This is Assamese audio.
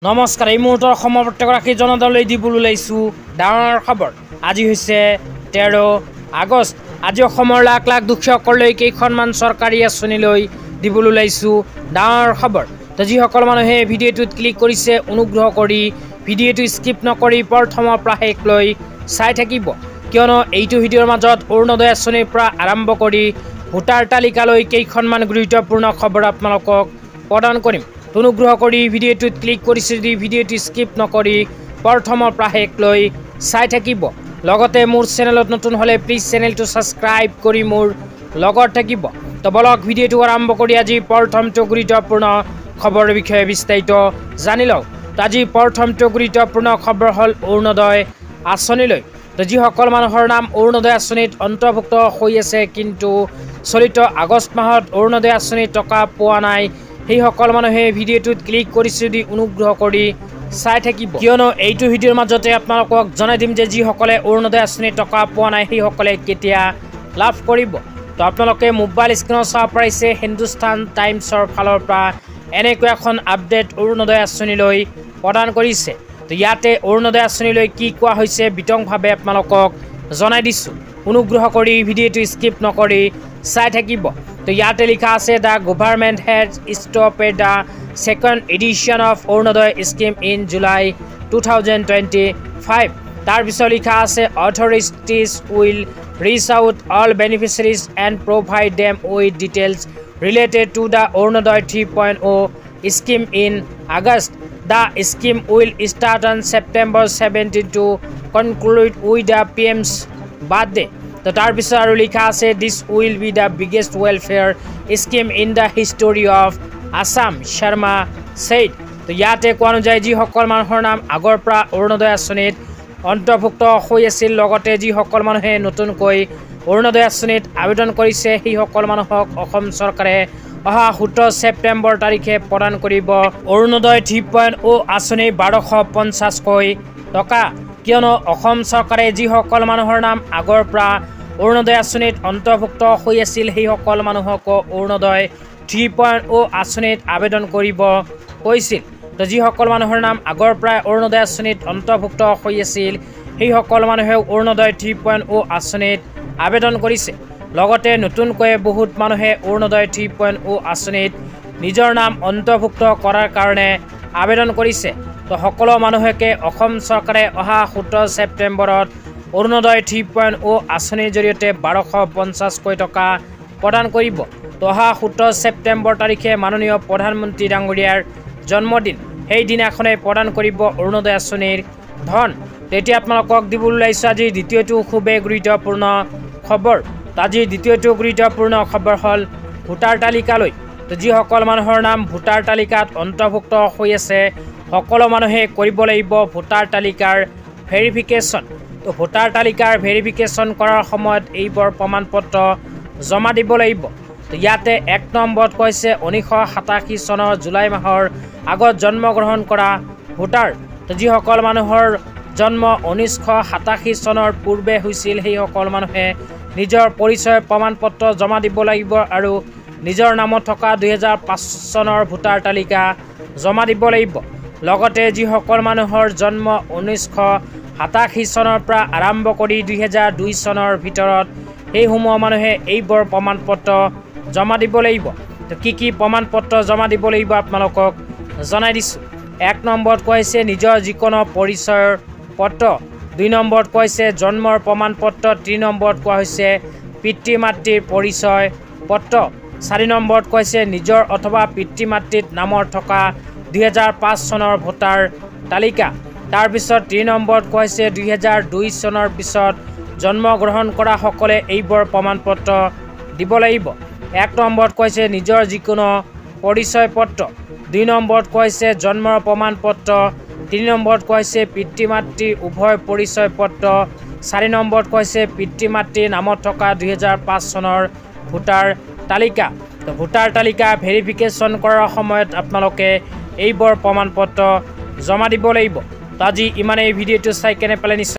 নমস্কাৰ এই মুহূৰ্তৰ সমপ্ৰত্যেকৰাকী জনতালৈ দিবলৈ ওলাইছোঁ ডাঙৰ খবৰ। আজি হৈছে 13 আগষ্ট। আজি অসমৰ লাখ লাখ দুখীয়াসকললৈ কেইখনমান চৰকাৰী আঁচনিলৈ দিবলৈ ওলাইছোঁ ডাঙৰ খবৰ। তো যিসকল মানুহে ভিডিঅ'টোত ক্লিক কৰিছে অনুগ্ৰহ কৰি ভিডিঅ'টো স্কিপ নকৰি প্ৰথমৰ পৰা শেষলৈ চাই থাকিব, কিয়নো এইটো ভিডিঅ'ৰ মাজত অৰুণোদয় আঁচনিৰ পৰা আৰম্ভ কৰি ভোটাৰ তালিকালৈ কেইখনমান গুৰুত্বপূৰ্ণ খবৰ আপোনালোকক প্ৰদান কৰিম। অনুগ্ৰহ কৰি ভিডিঅ'টোত ক্লিক কৰিছে যদি ভিডিঅ'টো স্কিপ নকৰি প্ৰথমৰ পৰা শেষলৈ চাই থাকিব। লগতে মোৰ চেনেলত নতুন হ'লে প্লিজ চেনেলটো ছাবস্ক্ৰাইব কৰি মোৰ লগত থাকিব। তো বলক ভিডিঅ'টো আৰম্ভ কৰি আজি প্ৰথমটো গুৰুত্বপূৰ্ণ খবৰৰ বিষয়ে বিস্তাৰিত জানি লওঁ। তো আজি প্ৰথমটো গুৰুত্বপূৰ্ণ খবৰ হ'ল অৰুণোদয় আঁচনিলৈ। তো যিসকল মানুহৰ নাম অৰুণোদয় আঁচনিত অন্তৰ্ভুক্ত হৈ আছে কিন্তু চলিত আগষ্ট মাহত অৰুণোদয় আঁচনিৰ টকা পোৱা নাই, সেইসকল মানুহে ভিডিঅ'টোত ক্লিক কৰিছে যদি অনুগ্ৰহ কৰি চাই থাকিব, কিয়নো এইটো ভিডিঅ'ৰ মাজতে আপোনালোকক জনাই দিম যে যিসকলে অৰুণোদয় আঁচনিৰ টকা পোৱা নাই সেইসকলে কেতিয়া লাভ কৰিব। তো আপোনালোকে মোবাইল স্ক্ৰীনত চাব পাৰিছে হিন্দুস্তান টাইমছৰ ফালৰ পৰা এনেকুৱা এখন আপডেট অৰুণোদয় আঁচনিলৈ প্ৰদান কৰিছে। তো ইয়াতে অৰুণোদয় আঁচনিলৈ কি কোৱা হৈছে বিতংভাৱে আপোনালোকক জনাই দিছোঁ, অনুগ্ৰহ কৰি ভিডিঅ'টো স্কিপ নকৰি চাই থাকিব। তো ইয়াতে লিখা আছে the government has stopped the second edition of Arunodoi scheme in July 2025। তাৰপিছত লিখা আছে authorities will reach out all beneficiaries and provide them with details related to the Arunodoi 3.0 scheme in August. The scheme will start on September 17 to conclude with the PM's birthday. তো তাৰপিছত আৰু লিখা আছে this will be the biggest welfare scheme in the history of Assam, Sharma said. তো ইয়াতে কোৱা অনুযায়ী যিসকল মানুহৰ নাম আগৰ পৰা অৰুণোদয় আঁচনিত অন্তৰ্ভুক্ত হৈ আছিল, লগতে যিসকল মানুহে নতুনকৈ অৰুণোদয় আঁচনিত আবেদন কৰিছে সেইসকল মানুহক অসম চৰকাৰে অহা 17 ছেপ্টেম্বৰ তাৰিখে প্ৰদান কৰিব অৰুণোদয় 3.0 আঁচনি 1250কৈ টকা, কিয়নো অসম চৰকাৰে যিসকল মানুহৰ নাম আগৰ পৰা অৰুণোদয় আঁচনিত অন্তৰ্ভুক্ত হৈ আছিল সেইসকল মানুহক অৰুণোদয় 3.0 আঁচনিত আবেদন কৰিব কৈছিল। তো যিসকল মানুহৰ নাম আগৰ পৰাই অৰুণোদয় আঁচনিত অন্তৰ্ভুক্ত হৈ আছিল সেইসকল মানুহে অৰুণোদয় 3.0 আঁচনিত আবেদন কৰিছে। লগতে নতুনকৈ বহুত মানুহে অৰুণোদয় 3.0 আঁচনিত নিজৰ নাম অন্তৰ্ভুক্ত কৰাৰ কাৰণে আবেদন কৰিছে। তো সকলো মানুহকে অসম চৰকাৰে অহা 17 ছেপ্টেম্বৰত অৰুণোদয় 3.0 আঁচনিৰ জৰিয়তে 1250কৈ টকা প্ৰদান কৰিব। তো অহা 17 ছেপ্টেম্বৰ তাৰিখে মাননীয় প্ৰধানমন্ত্ৰী ডাঙৰীয়াৰ জন্মদিন, সেইদিনাখনে প্ৰদান কৰিব অৰুণোদয় আঁচনিৰ ধন। তেতিয়া আপোনালোকক দিবলৈ ওলাইছোঁ আজি দ্বিতীয়টো খুবেই গুৰুত্বপূৰ্ণ খবৰ। আজি দ্বিতীয়টো গুৰুত্বপূৰ্ণ খবৰ হ'ল ভোটাৰ তালিকালৈ। তো যিসকল মানুহৰ নাম ভোটাৰ তালিকাত অন্তৰ্ভুক্ত হৈ আছে সকলো মানুহে কৰিব লাগিব ভোটাৰ তালিকাৰ ভেৰিফিকেশ্যন। তো ভোটাৰ তালিকাৰ ভেৰিফিকেশ্যন কৰাৰ সময়ত এইবোৰ প্ৰমাণ পত্ৰ জমা দিব লাগিব। তো ইয়াতে 1 নম্বৰত কৈছে 1987 চনৰ জুলাই মাহৰ আগত জন্মগ্ৰহণ কৰা ভোটাৰ। তো যিসকল মানুহৰ জন্ম 1987 চনৰ পূৰ্বে হৈছিল সেইসকল মানুহে নিজৰ পৰিচয় প্ৰমাণ পত্ৰ জমা দিব লাগিব আৰু নিজৰ নামত থকা 2005 চনৰ ভোটাৰ তালিকা জমা দিব লাগিব। লগতে যিসকল মানুহৰ জন্ম 1987 চনৰ পৰা আৰম্ভ কৰি 2002 চনৰ ভিতৰত সেইসমূহ মানুহে এইবোৰ প্ৰমাণ পত্ৰ জমা দিব লাগিব। তো কি প্ৰমাণ পত্ৰ জমা দিব লাগিব আপোনালোকক জনাই দিছোঁ। 1 নম্বৰত কৈছে নিজৰ যিকোনো পৰিচয়ৰ পত্ৰ, 2 নম্বৰত কৈছে জন্মৰ প্ৰমাণ পত্ৰ, 3 নম্বৰত কোৱা হৈছে পিতৃ মাতৃৰ পৰিচয় পত্ৰ, 4 নম্বৰত কৈছে নিজৰ অথবা পিতৃ মাতৃৰ নামৰ থকা 2005 চনৰ ভোটাৰ তালিকা। তাৰপিছত 3 নম্বৰত কৈছে 2002 চনৰ পিছত জন্মগ্ৰহণ কৰা সকলে এইবোৰ প্ৰমাণ পত্ৰ দিব লাগিব। 1 নম্বৰত কৈছে নিজৰ যিকোনো পৰিচয় পত্ৰ, 2 নম্বৰত কৈছে জন্মৰ প্ৰমাণ পত্ৰ, 3 নম্বৰত কৈছে পিতৃ মাতৃৰ উভয় পৰিচয় পত্ৰ, 4 নম্বৰত কৈছে পিতৃ মাতৃৰ নামত থকা 2005 চনৰ ভোটাৰ তালিকা। তো ভোটাৰ তালিকা ভেৰিফিকেশ্যন কৰাৰ সময়ত আপোনালোকে এইবোৰ প্ৰমাণ পত্ৰ জমা দিব লাগিব। তো আজি ইমানেই, ভিডিঅ'টো চাই কেনে পালে নিশ্চয়